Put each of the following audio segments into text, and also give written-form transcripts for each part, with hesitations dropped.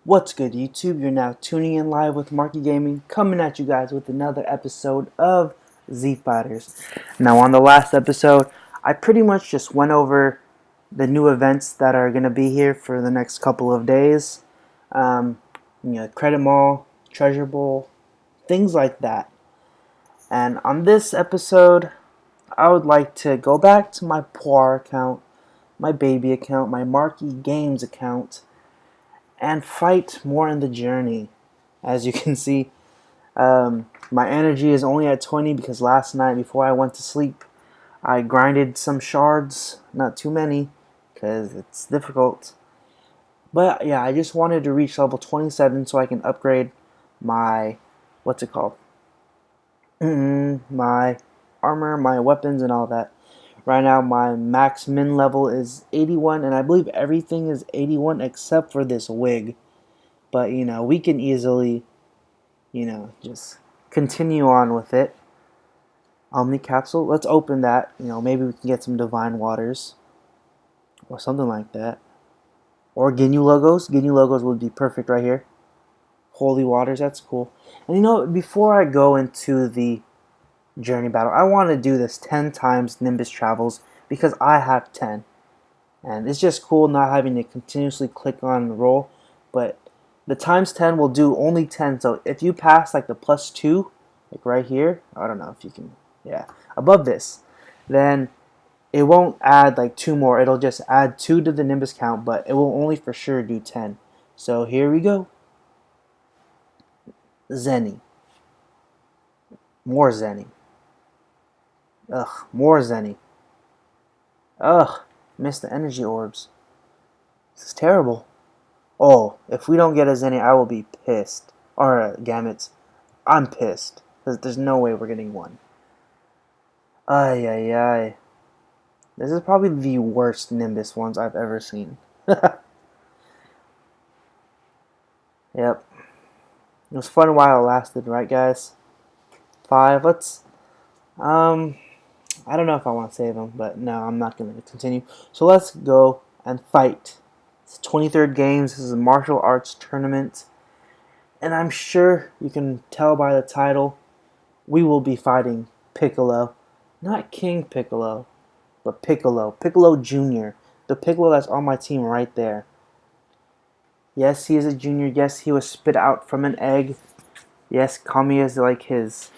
What's good, YouTube? You're now tuning in live with Marky Gaming, coming at you guys with another episode of Z Fighters. Now, on the last episode, I pretty much just went over the new events that are going to be here for the next couple of days. Credit Mall, Treasure Bowl, things like that. And on this episode, I would like to go back to my Puar account, my baby account, my Marky Games account, and fight more in the journey. As you can see, my energy is only at 20 because last night before I went to sleep, I grinded some shards, not too many, because it's difficult. But yeah, I just wanted to reach level 27 so I can upgrade my, what's it called? My armor, my weapons, and all that. Right now, my max min level is 81, and I believe everything is 81 except for this wig. But, we can easily, just continue on with it. Omni Capsule, let's open that. Maybe we can get some Divine Waters or something like that. Or Ginyu Logos. Ginyu Logos would be perfect right here. Holy Waters, that's cool. And before I go into the journey battle, I want to do this 10 times Nimbus travels because I have 10. And it's just cool not having to continuously click on and roll. But the times 10 will do only 10. So if you pass like the +2, like right here, I don't know if you can, yeah, above this, then it won't add like 2 more. It'll just add 2 to the Nimbus count, but it will only for sure do 10. So here we go. Zenny. More Zenny. Ugh, more Zenny. Ugh, missed the energy orbs. This is terrible. Oh, if we don't get a Zenny, I will be pissed. Or Gamuts. I'm pissed. There's no way we're getting one. Ay, ay, ay. This is probably the worst Nimbus ones I've ever seen. Yep. It was fun while it lasted, right, guys? 5. Let's... I don't know if I want to save them, but no, I'm not going to continue. So let's go and fight. It's 23rd games. This is a martial arts tournament. And I'm sure you can tell by the title, we will be fighting Piccolo. Not King Piccolo, but Piccolo. Piccolo Jr. The Piccolo that's on my team right there. Yes, he is a junior. Yes, he was spit out from an egg. Yes, Kami is like his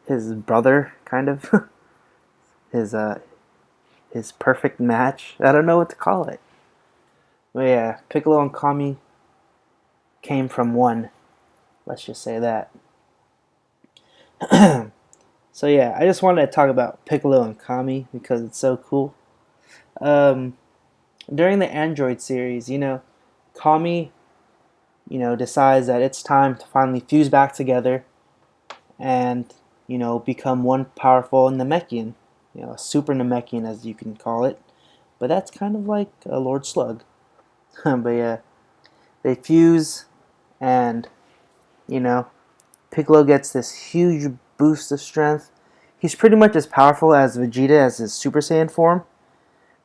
brother, kind of. his perfect match. I don't know what to call it. But yeah, Piccolo and Kami came from one. Let's just say that. So yeah, I just wanted to talk about Piccolo and Kami because it's so cool. During the Android series, Kami, decides that it's time to finally fuse back together and, become one powerful Namekian. A super Namekian, as you can call it. But that's kind of like a Lord Slug. But yeah, they fuse, and, Piccolo gets this huge boost of strength. He's pretty much as powerful as Vegeta as his Super Saiyan form.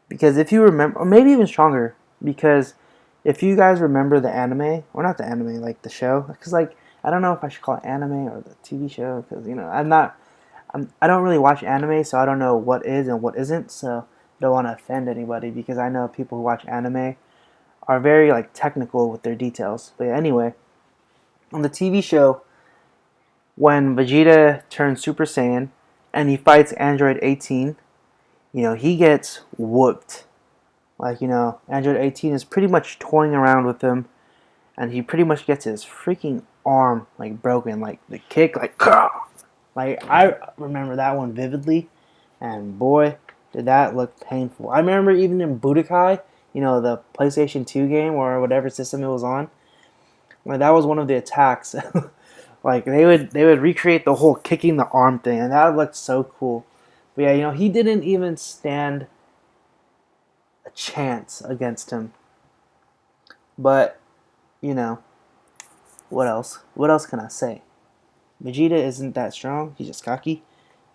Because if you remember, or maybe even stronger, because if you guys remember the anime, or not the anime, like the show, because I don't know if I should call it anime or the TV show, because I don't really watch anime, so I don't know what is and what isn't, so I don't want to offend anybody, because I know people who watch anime are very technical with their details. But yeah, anyway, on the TV show, when Vegeta turns Super Saiyan and he fights Android 18, he gets whooped. Android 18 is pretty much toying around with him, and he pretty much gets his freaking arm broken, the kick, I remember that one vividly, and boy, did that look painful. I remember even in Budokai, the PlayStation 2 game or whatever system it was on, that was one of the attacks. They would recreate the whole kicking the arm thing, and that looked so cool. But yeah, he didn't even stand a chance against him. But, what else? What else can I say? Vegeta isn't that strong. He's just cocky.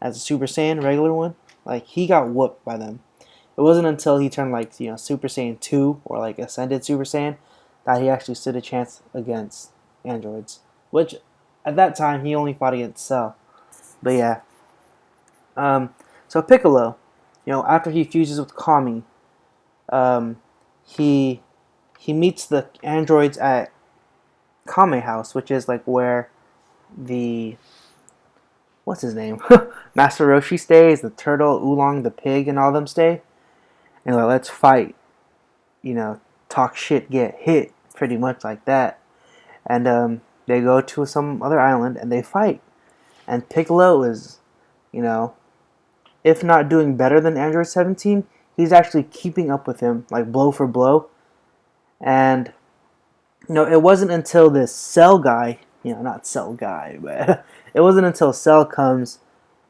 As a Super Saiyan, regular one, he got whooped by them. It wasn't until he turned Super Saiyan 2 or Ascended Super Saiyan that he actually stood a chance against androids. Which, at that time, he only fought against Cell. But yeah. Um, so Piccolo, after he fuses with Kami, um, he he meets the androids at Kame House, which is like where the what's his name? Master Roshi stays, the turtle, Oolong, the pig, and all them stay. And like, let's fight. Talk shit, get hit, pretty much like that. And they go to some other island and they fight. And Piccolo is, you know, if not doing better than Android 17, he's actually keeping up with him, like blow for blow. And it wasn't until this Cell guy, not Cell guy, but it wasn't until Cell comes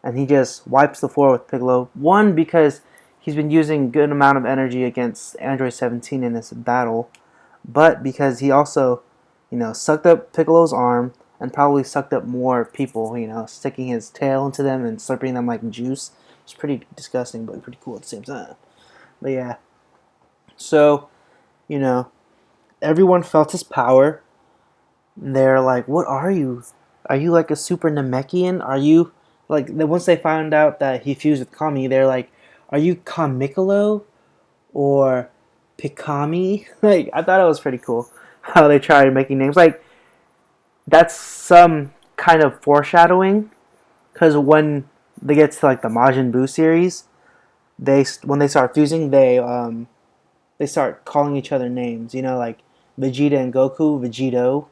and he just wipes the floor with Piccolo. One, because he's been using a good amount of energy against Android 17 in this battle, but because he also, sucked up Piccolo's arm and probably sucked up more people, sticking his tail into them and slurping them like juice. It's pretty disgusting, but pretty cool at the same time. But yeah. So, everyone felt his power. They're like, what are you? Are you like a super Namekian? Are you, like, once they found out that he fused with Kami, they're like, are you Kamikolo or Pikami? Like, I thought it was pretty cool how they tried making names. Like, that's some kind of foreshadowing, because when they get to like the Majin Buu series, when they start fusing, they start calling each other names. Like Vegeta and Goku, Vegito.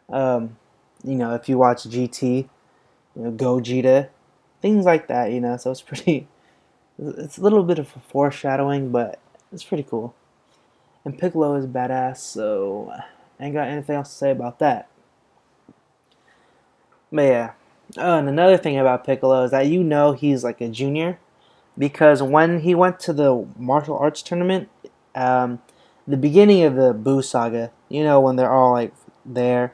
If you watch GT, Gogeta, things like that. So it's pretty. It's a little bit of a foreshadowing, but it's pretty cool. And Piccolo is badass, so I ain't got anything else to say about that. But yeah. And another thing about Piccolo is that he's like a junior, because when he went to the martial arts tournament, the beginning of the Buu saga, when they're all like there,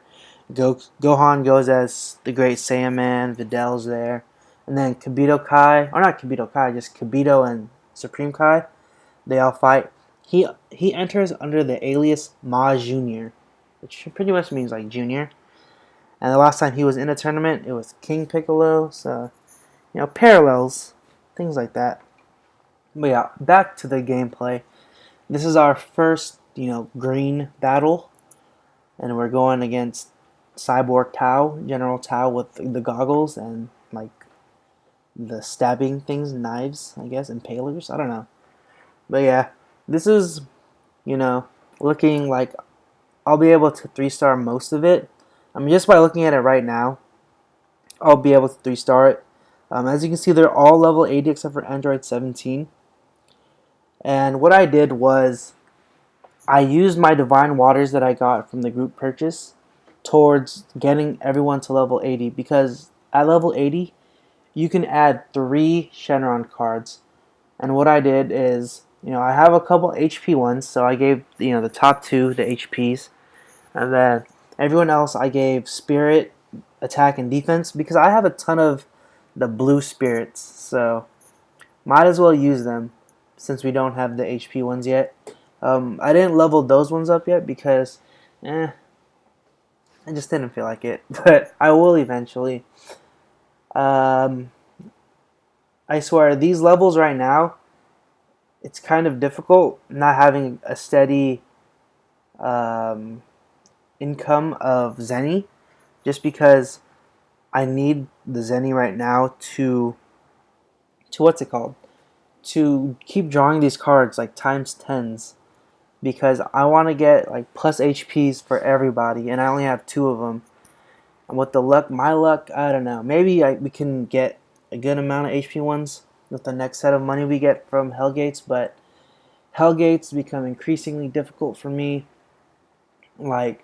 Gohan goes as the Great Saiyaman, Vidal's there, and then Kibito Kai, or not Kibito Kai, just Kibito and Supreme Kai, they all fight. He enters under the alias Ma Junior, which pretty much means like junior. And the last time he was in a tournament, it was King Piccolo. So, parallels, things like that. But yeah, back to the gameplay. This is our first, green battle. And we're going against Cyborg Tao, General Tao with the goggles and, like, the stabbing things, knives, I guess, impalers. I don't know. But yeah, this is, looking like I'll be able to 3-star most of it. I mean, just by looking at it right now, I'll be able to 3-star it. As you can see, they're all level 80 except for Android 17. And what I did was I used my Divine Waters that I got from the group purchase towards getting everyone to level 80, because at level 80, you can add 3 Shenron cards. And what I did is, I have a couple HP ones, so I gave, the top 2 the HPs. And then everyone else I gave Spirit, Attack, and Defense, because I have a ton of the blue spirits, so might as well use them since we don't have the HP ones yet. I didn't level those ones up yet because, I just didn't feel like it, but I will eventually. I swear, these levels right now, it's kind of difficult not having a steady income of Zenny, just because I need the Zenny right now to what's it called? To keep drawing these cards like times 10s, because I want to get like plus HPs for everybody, and I only have 2 of them. And with the luck, my luck, I don't know. Maybe we can get a good amount of HP ones with the next set of money we get from Hellgates, but Hellgates become increasingly difficult for me. Like,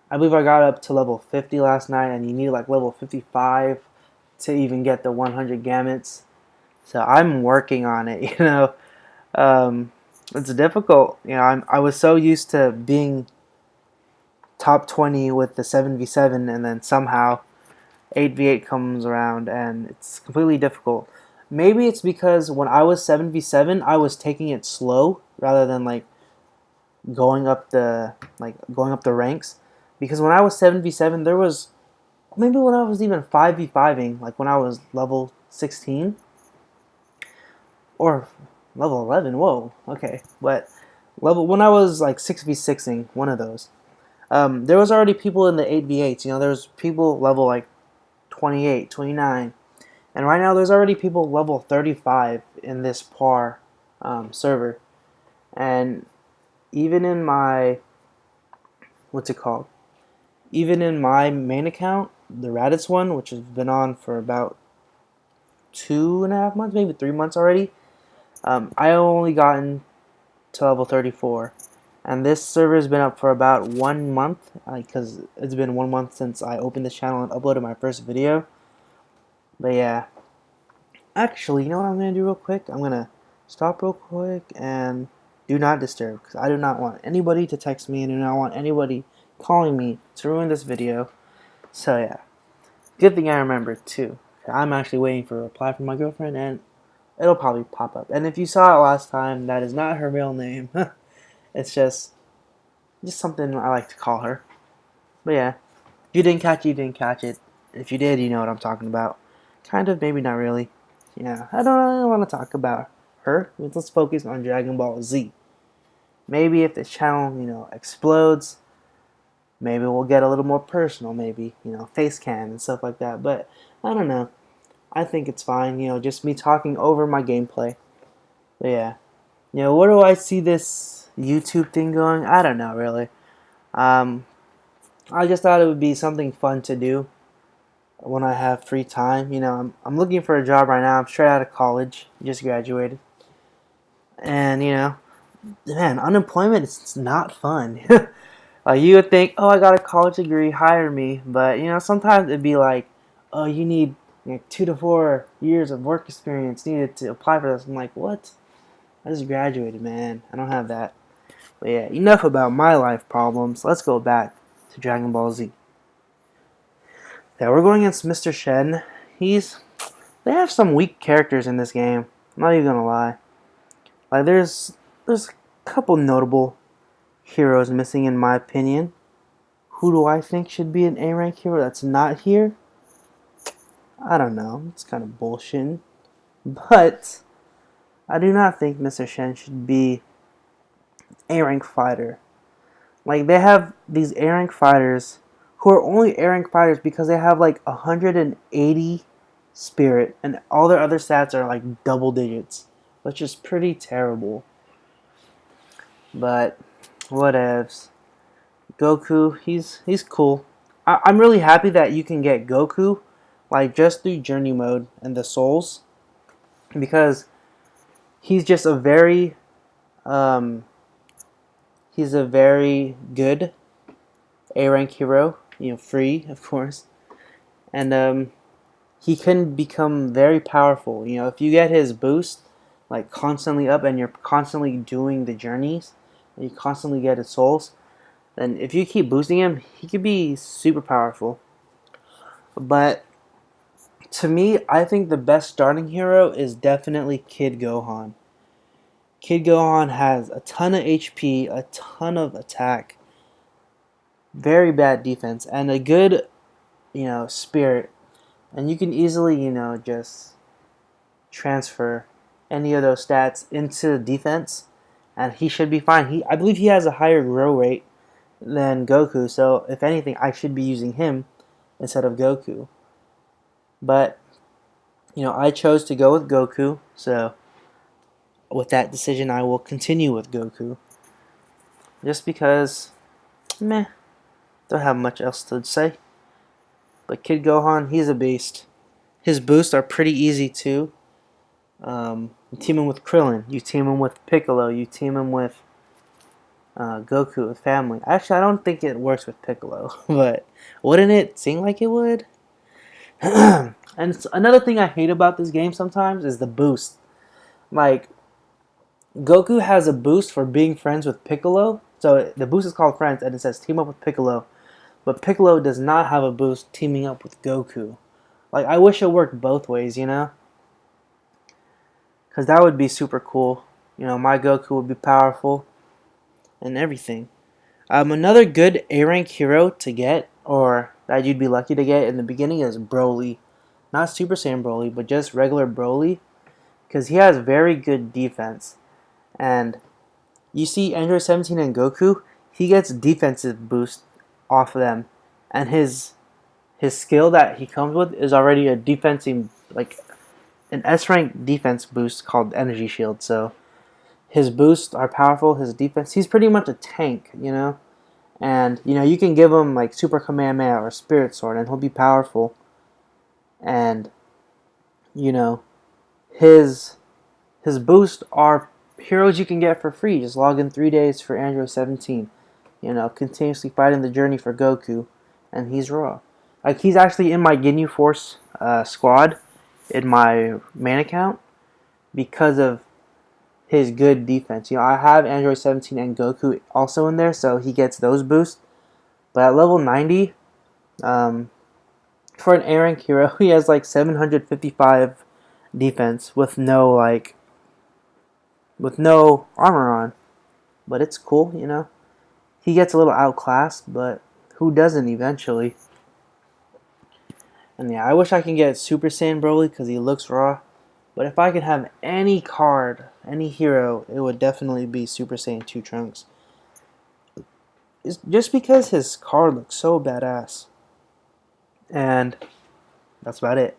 I believe I got up to level 50 last night, and you need like level 55 to even get the 100 gamuts. So I'm working on it, It's difficult. I was so used to being top 20 with the 7v7, and then somehow 8v8 comes around, and it's completely difficult. Maybe it's because when I was 7v7, I was taking it slow rather than like going up the ranks, because when I was 7v7, there was maybe when I was even 5v5ing, like when I was level 16 or level 11. Whoa, okay, but level when I was like 6v6ing, one of those. There was already people in the 8v8s. You know, there's people level like 28, 29, and right now there's already people level 35 in this Puar server. And even in my what's it called? Even in my main account, the Raditz one, which has been on for about 2.5 months, maybe 3 months already, I only gotten to level 34. And this server has been up for about 1 month, because it's been 1 month since I opened this channel and uploaded my first video. But yeah, actually, you know what I'm going to do real quick? I'm going to stop real quick and do not disturb, because I do not want anybody to text me and do not want anybody calling me to ruin this video. So yeah, good thing I remembered too. I'm actually waiting for a reply from my girlfriend, and it'll probably pop up. And if you saw it last time, that is not her real name. It's just something I like to call her. But yeah, if you didn't catch it, you didn't catch it. If you did, you know what I'm talking about. Kind of, maybe not really. Yeah, I don't really want to talk about her. Let's focus on Dragon Ball Z. Maybe if this channel, explodes, maybe we'll get a little more personal. Maybe, face cam and stuff like that. But I don't know. I think it's fine. Just me talking over my gameplay. But yeah. Where do I see this YouTube thing going? I don't know, really. I just thought it would be something fun to do when I have free time. I'm looking for a job right now. I'm straight out of college. Just graduated. And, man, unemployment is not fun. You would think, oh, I got a college degree, hire me. But, sometimes it'd be like, oh, you need 2 to 4 years of work experience needed to apply for this. I'm like, what? I just graduated, man. I don't have that. But yeah, enough about my life problems. Let's go back to Dragon Ball Z. Yeah, we're going against Mr. Shen. They have some weak characters in this game. I'm not even gonna lie. Like there's a couple notable heroes missing in my opinion. Who do I think should be an A rank hero that's not here? I don't know. It's kind of bullshit. But I do not think Mr. Shen should be A rank fighter. Like they have these A rank fighters who are only A rank fighters because they have like 180 spirit and all their other stats are like double digits, which is pretty terrible. But whatevs. Goku, he's cool. I'm really happy that you can get Goku like just through journey mode and the souls, because he's just a very he's a very good A rank hero, free of course, and he can become very powerful. If you get his boost like constantly up and you're constantly doing the journeys, and you constantly get his souls, then if you keep boosting him, he could be super powerful. But to me, I think the best starting hero is definitely Kid Gohan. Kid Gohan has a ton of HP, a ton of attack, very bad defense, and a good, spirit. And you can easily, just transfer any of those stats into defense, and he should be fine. I believe he has a higher grow rate than Goku, so if anything, I should be using him instead of Goku. But, I chose to go with Goku, so with that decision, I will continue with Goku. Just because, don't have much else to say. But Kid Gohan, he's a beast. His boosts are pretty easy too. You team him with Krillin, you team him with Piccolo, you team him with Goku with family. Actually, I don't think it works with Piccolo, but wouldn't it seem like it would? And another thing I hate about this game sometimes is the boost. Like, Goku has a boost for being friends with Piccolo. So the boost is called Friends, and it says team up with Piccolo. But Piccolo does not have a boost teaming up with Goku. Like, I wish it worked both ways, Because that would be super cool. My Goku would be powerful. and everything. Another good A rank hero to get, or that you'd be lucky to get in the beginning, is Broly. Not Super Saiyan Broly, but just regular Broly, because he has very good defense. And you see Android 17 and Goku, he gets defensive boost off of them, and his skill that he comes with is already a defensive, like an S rank defense boost called Energy Shield. So his boosts are powerful. His defense, he's pretty much a tank, you know. And you know you can give him like Super Kamehameha or Spirit Sword, and he'll be powerful. And you know his his boosts are heroes you can get for free. Just log in 3 days for Android 17. You know, continuously fighting the journey for Goku, and he's raw. Like he's actually in my Ginyu Force squad in my main account because of his good defense. You know, I have Android 17 and Goku also in there, so he gets those boosts. But at level 90, for an A rank hero, he has like 755 defense with no armor on. But it's cool, you know. He gets a little outclassed, but who doesn't eventually? And yeah, I wish I could get Super Saiyan Broly because he looks raw. But if I could have any card, any hero, it would definitely be Super Saiyan 2 Trunks. It's just because his card looks so badass. And that's about it.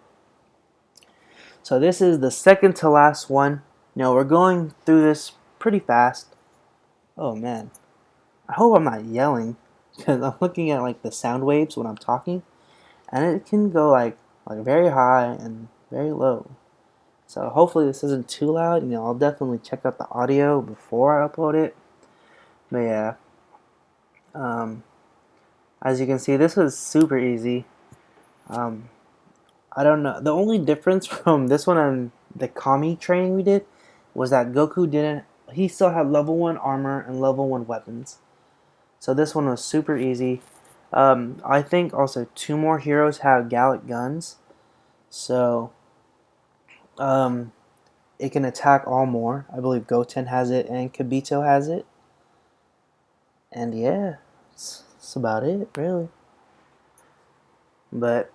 So this is the second to last one. You know, we're going through this pretty fast. Oh man. I hope I'm not yelling because I'm looking at like the sound waves when I'm talking, and it can go like very high and very low. So hopefully this isn't too loud. You know, I'll definitely check out the audio before I upload it. But yeah, as you can see, this was super easy. I don't know. The only difference from this one and the Kami training we did was that Goku didn't. He still had level 1 armor and level 1 weapons. So this one was super easy. I think also 2 more heroes have Gallic guns. So it can attack all more. I believe Goten has it and Kibito has it. And yeah, that's about it, really. But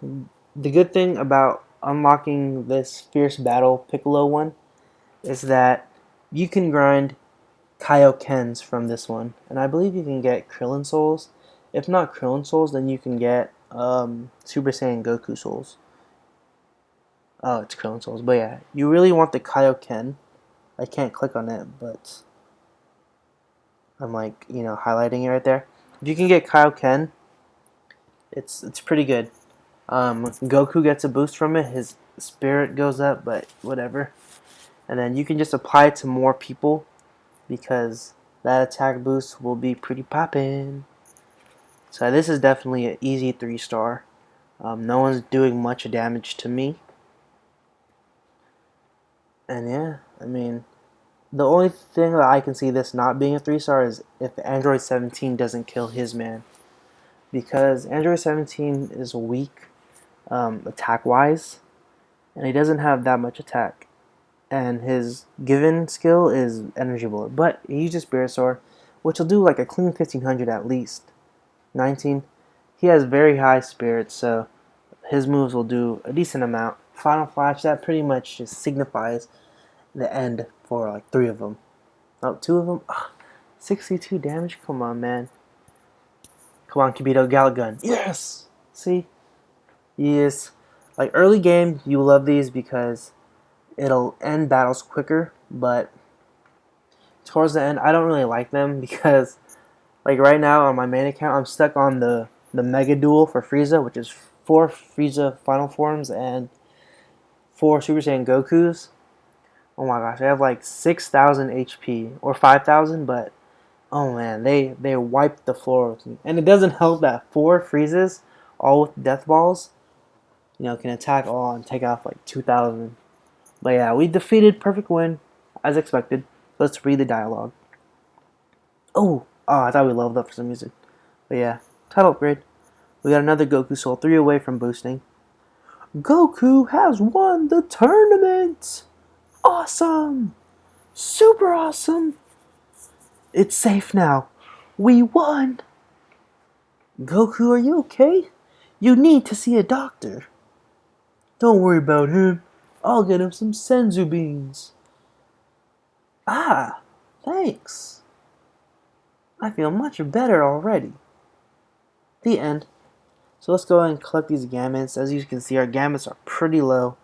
the good thing about unlocking this Fierce Battle Piccolo one is that you can grind Kaiokens from this one. And I believe you can get Krillin Souls. If not Krillin Souls, then you can get Super Saiyan Goku Souls. Oh, it's Krillin Souls. But yeah, you really want the Kaioken. I can't click on it, but I'm like, you know, highlighting it right there. If you can get Kaioken, it's pretty good. Goku gets a boost from it. His spirit goes up, but whatever. And then you can just apply it to more people because that attack boost will be pretty poppin'. So this is definitely an easy 3-star. No one's doing much damage to me. And yeah, I mean, the only thing that I can see this not being a 3-star is if Android 17 doesn't kill his man. Because Android 17 is weak attack-wise, and he doesn't have that much attack. And his given skill is Energy Bullet. But he uses Spirit Sword, which will do like a clean 1500 at least. 19. He has very high spirits, so his moves will do a decent amount. Final Flash, that pretty much just signifies the end for like 3 of them. Oh, 2 of them? Ugh, 62 damage? Come on, man. Come on, Kibito, Gallic Gun. Yes! See? Yes. Like early game, you love these because it'll end battles quicker, but towards the end, I don't really like them because like right now on my main account, I'm stuck on the Mega Duel for Frieza, which is 4 Frieza Final Forms and 4 Super Saiyan Gokus. Oh my gosh, I have like 6,000 HP or 5,000, but oh man, they wiped the floor with me. And it doesn't help that 4 Friezas, all with Death Balls, you know, can attack all and take off like 2,000. But yeah, we defeated Perfect Win, as expected. Let's read the dialogue. Oh, I thought we leveled up for some music. But yeah, title upgrade. We got another Goku Soul, 3 away from boosting. Goku has won the tournament! Awesome! Super awesome! It's safe now. We won! Goku, are you okay? You need to see a doctor. Don't worry about him. I'll get him some senzu beans. Ah, thanks. I feel much better already. The end. So let's go ahead and collect these gamuts. As you can see, our gamuts are pretty low.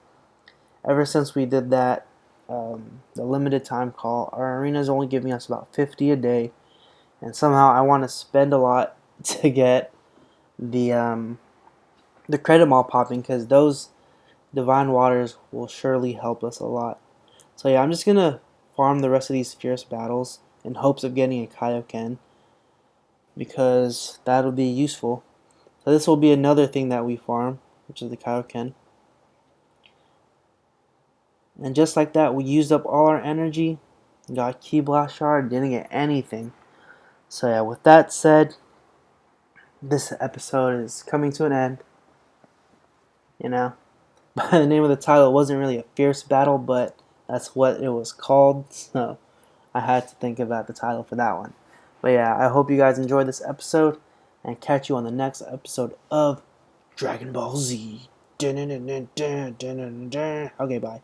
Ever since we did that, the limited time call, our arena is only giving us about 50 a day. And somehow I want to spend a lot to get the credit mall popping, because those divine waters will surely help us a lot. So yeah, I'm just going to farm the rest of these fierce battles in hopes of getting a Kaioken, because that'll be useful. So this will be another thing that we farm, which is the Kaioken. And just like that, we used up all our energy, got Ki Blast Shard, didn't get anything. So yeah, with that said, this episode is coming to an end. You know, by the name of the title, it wasn't really a fierce battle, but that's what it was called. So I had to think about the title for that one. But yeah, I hope you guys enjoyed this episode, and catch you on the next episode of Dragon Ball Z. Okay, bye.